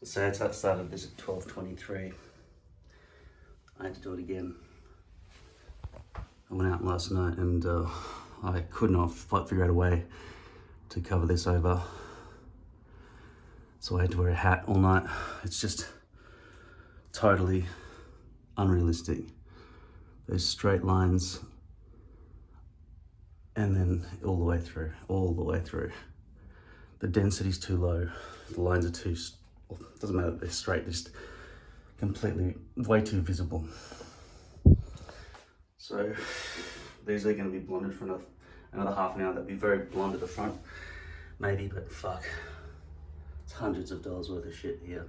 So I started this at 12:23. I had to do it again. I went out last night and I could not figure out a way to cover this over. So I had to wear a hat all night. It's just totally unrealistic. Those straight lines and then all the way through. The density's too low. The lines are too, well, it doesn't matter if they're straight, they're just completely, way too visible. So these are gonna be blonded for another half an hour. They'll be very blonde at the front, maybe, but fuck. It's hundreds of dollars worth of shit here.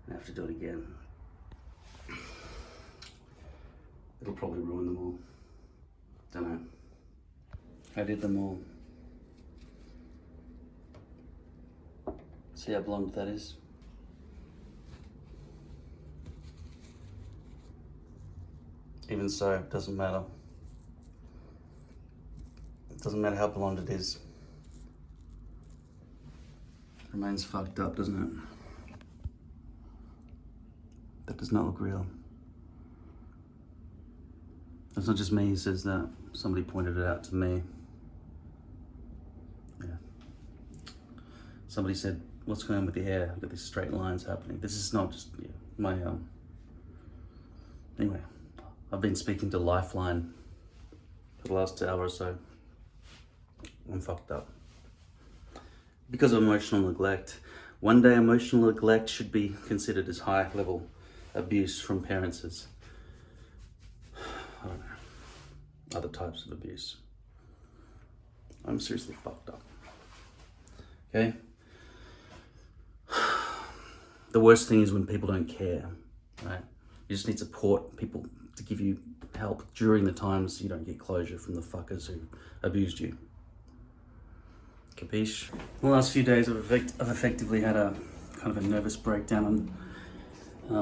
I have to do it again. It'll probably ruin them all. Don't know. I did them all. See how blonde that is? Even so, it doesn't matter. It doesn't matter how blonde it is. It remains fucked up, doesn't it? That does not look real. It's not just me who says that. Somebody pointed it out to me. Yeah. Somebody said, what's going on with your hair? I've got these straight lines happening. This is not just my, anyway. I've been speaking to Lifeline for the last hour or so. I'm fucked up. Because of emotional neglect. One day emotional neglect should be considered as high level abuse from parents as, I don't know, other types of abuse. I'm seriously fucked up. Okay? The worst thing is when people don't care, right? You just need support, people to give you help during the times you don't get closure from the fuckers who abused you. Capiche? The last few days I've effectively had a kind of a nervous breakdown. I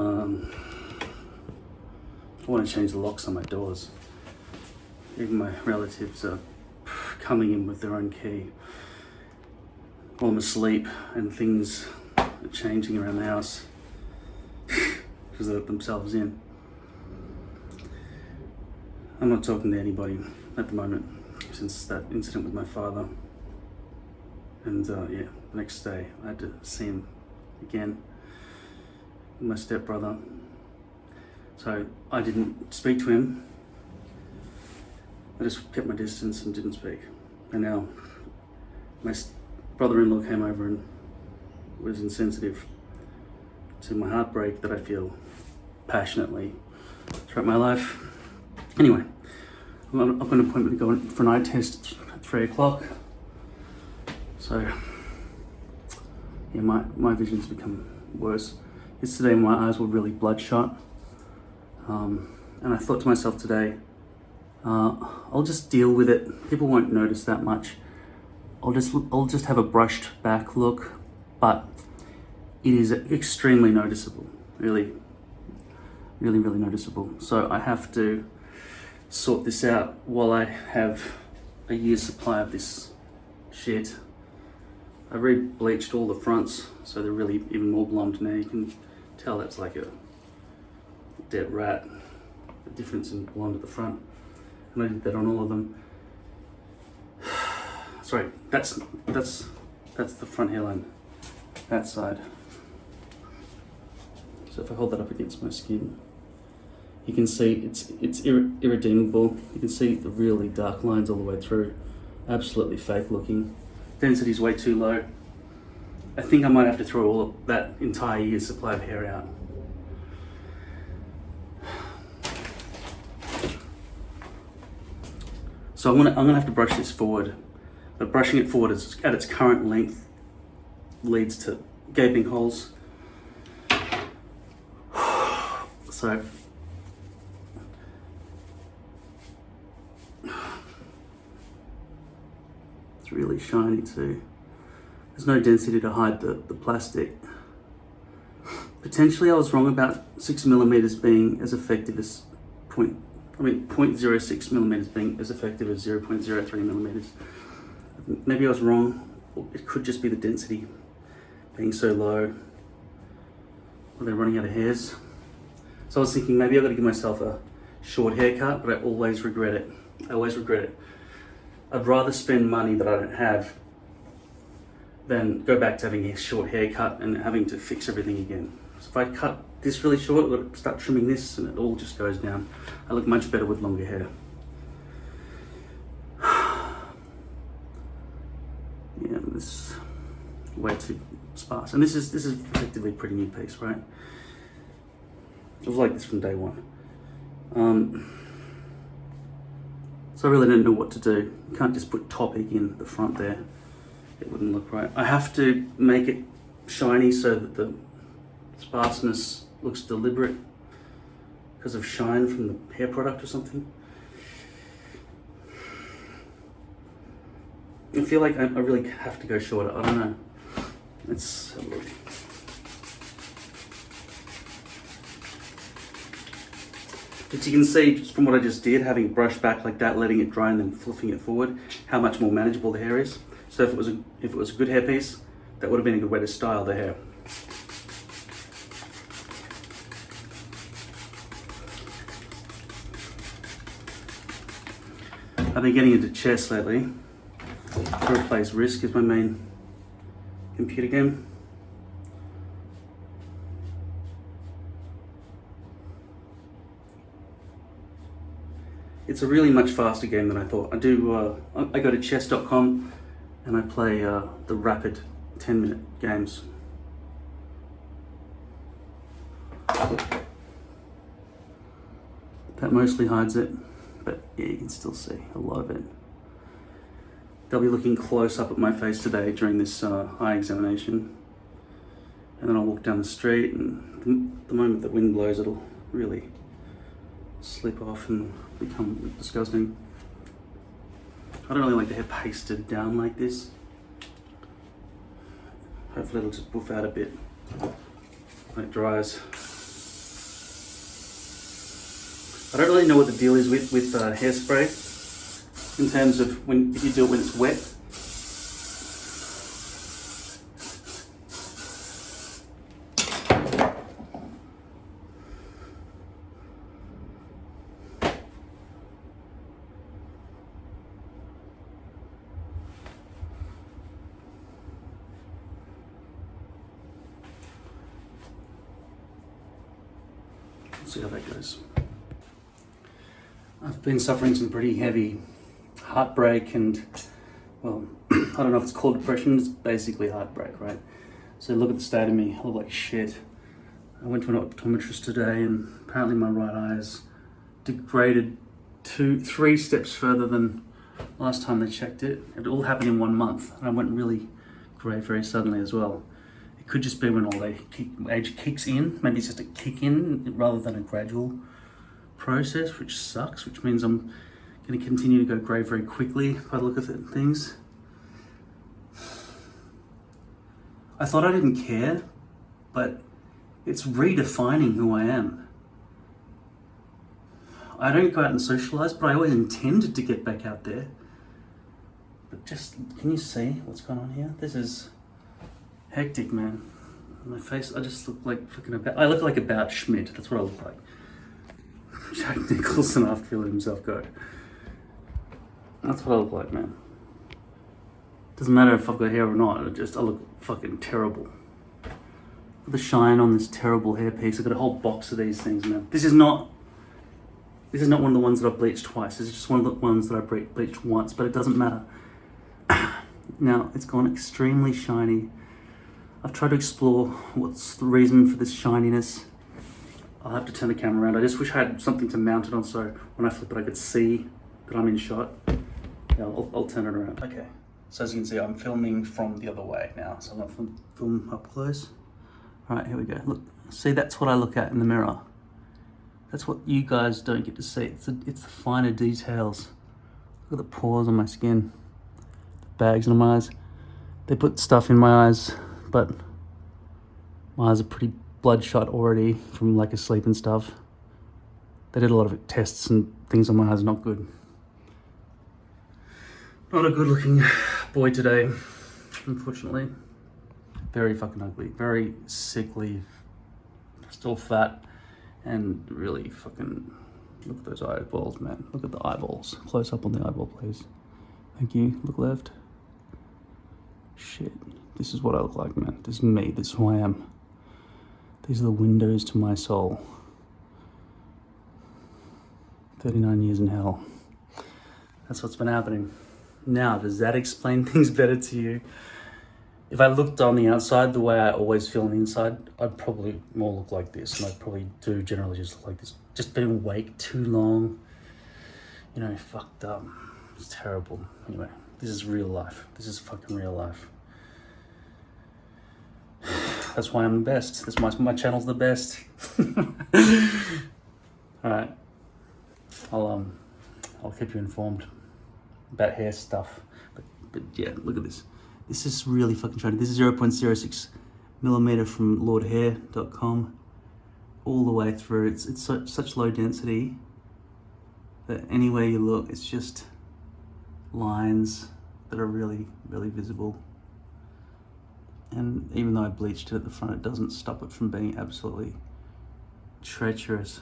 want to change the locks on my doors. Even my relatives are coming in with their own key while I'm asleep, and things are changing around the house because they let themselves in. I'm not talking to anybody at the moment since that incident with my father. And yeah, the next day I had to see him again with my stepbrother. So I didn't speak to him. I just kept my distance and didn't speak. And now my brother-in-law came over and was insensitive to my heartbreak that I feel passionately throughout my life. Anyway, I've got an appointment to go in for an eye test at 3 o'clock. So, yeah, my vision's become worse. Yesterday my eyes were really bloodshot. And I thought to myself today, I'll just deal with it. People won't notice that much. I'll just have a brushed back look, but it is extremely noticeable. Really noticeable. So I have to sort this out while I have a year's supply of this shit. I re-bleached all the fronts, so they're really even more blonde now. You can tell that's like a dead rat. The difference in blonde at the front. And I did that on all of them. Sorry, that's the front hairline, that side. So if I hold that up against my skin, you can see it's irredeemable. You can see the really dark lines all the way through. Absolutely fake looking. Density's way too low. I think I might have to throw all of that entire year's supply of hair out. So I'm gonna have to brush this forward, but brushing it forward at its current length leads to gaping holes. So it's really shiny too. There's no density to hide the plastic. Potentially I was wrong about 6 millimeters being as effective as 0.06 millimeters being as effective as 0.03 millimeters. Maybe I was wrong. It could just be the density being so low. or they're running out of hairs. So I was thinking maybe I've got to give myself a short haircut, but I always regret it. I always regret it. I'd rather spend money that I don't have than go back to having a short haircut and having to fix everything again. So if I cut this really short, I've got to start trimming this and it all just goes down. I look much better with longer hair. Yeah, this is way too sparse. And this is effectively a pretty new piece, right? It was like this from day one. So I really didn't know what to do. You can't just put topic in the front there. It wouldn't look right. I have to make it shiny so that the sparseness looks deliberate because of shine from the hair product or something. I feel like I really have to go shorter. I don't know. Let's have a look. But you can see just from what I just did, having it brushed back like that, letting it dry and then flipping it forward, how much more manageable the hair is. So if it was a good hairpiece, that would have been a good way to style the hair. I've been getting into chess lately. To replace Risk as my main computer game. It's a really much faster game than I thought. I go to chess.com and I play the rapid 10-minute games. That mostly hides it, but yeah, you can still see a lot of it. They'll be looking close up at my face today during this eye examination. And then I'll walk down the street and the moment the wind blows, it'll really slip off and become disgusting. I don't really like the hair pasted down like this. Hopefully it'll just buff out a bit when it dries. I don't really know what the deal is with hairspray in terms of if you do it when it's wet. Let's see how that goes. I've been suffering some pretty heavy heartbreak and, well, I don't know if it's called depression, it's basically heartbreak, right? So look at the state of me, I look like shit. I went to an optometrist today and apparently my right eye is degraded 3 steps further than last time they checked it. It all happened in 1 month and I went really grey very suddenly as well. It could just be when age kicks in, maybe it's just a kick in rather than a gradual process, which sucks, which means I'm going to continue to go grey very quickly by the look of things. I thought I didn't care, but it's redefining who I am. I don't go out and socialise, but I always intended to get back out there. But just, can you see what's going on here? This is hectic, man. My face, I just look like I look like About Schmidt, that's what I look like. Jack Nicholson after he let himself go. That's what I look like, man. Doesn't matter if I've got hair or not, I look fucking terrible. The shine on this terrible hairpiece. I've got a whole box of these things, man. This is not one of the ones that I've bleached twice. This is just one of the ones that I bleached once, but it doesn't matter. Now, it's gone extremely shiny. I've tried to explore what's the reason for this shininess. I'll have to turn the camera around. I just wish I had something to mount it on so when I flip it I could see that I'm in shot. Yeah, I'll turn it around. Okay, so as you can see I'm filming from the other way now. So I'm going to film up close. All right, here we go. Look, see, that's what I look at in the mirror. That's what you guys don't get to see. It's the finer details. Look at the pores on my skin, the bags on my eyes. They put stuff in my eyes, but my eyes are pretty bloodshot already from lack of sleep and stuff. They did a lot of tests and things on my eyes, not good. Not a good looking boy today, unfortunately. Very fucking ugly, very sickly still fat, and really fucking, look at those eyeballs, man. Look at the eyeballs. Close up on the eyeball, please. Thank you. Look left. Shit. This is what I look like, man. This is me. This is who I am. These are the windows to my soul. 39 years in hell. That's what's been happening. Now, does that explain things better to you? If I looked on the outside the way I always feel on the inside, I'd probably more look like this. And I probably do generally just look like this. Just been awake too long. You know, fucked up. It's terrible. Anyway, this is real life. This is fucking real life. That's why I'm the best. That's my channel's the best. Alright. I'll keep you informed about hair stuff. But yeah, look at this. This is really fucking shiny. This is 0.06 millimeter from LordHair.com. All the way through. It's such low density that anywhere you look, it's just lines that are really, really visible. And even though I bleached it at the front, it doesn't stop it from being absolutely treacherous.